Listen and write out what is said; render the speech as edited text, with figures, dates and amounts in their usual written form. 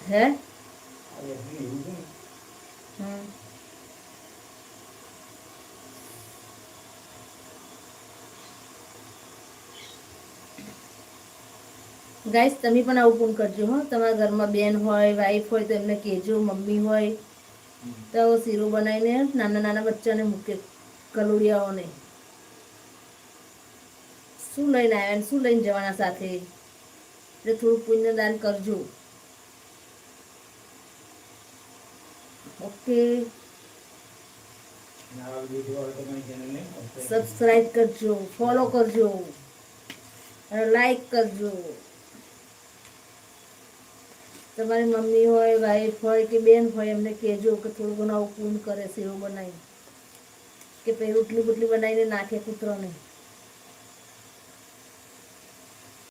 હે ગાઈસ તમે પણ આવું પૂન કરજો હો તમારા ઘરમાં બેન હોય વાઈફ હોય તો એમને કહેજો મમ્મી હોય તો શીરું બનાવીને નાના નાના બચ્ચાને મૂકે કલોડિયાઓને શું લઈને આવ્યા શું લઈને જવાના સાથે એટલે થોડું પુણ્યદાન કરજો ઓકે સબસ્ક્રાઇબ કરજો ફોલો કરજો અને લાઈક કરજો તમારી મમ્મી હોય વાઈફ હોય કે બેન હોય એમને કહેજો કે થોડું ઘણું આવું પૂન કરે શીરો બનાવી કે પછી રોટલી બોટલી બનાવીને નાખે કૂતરોને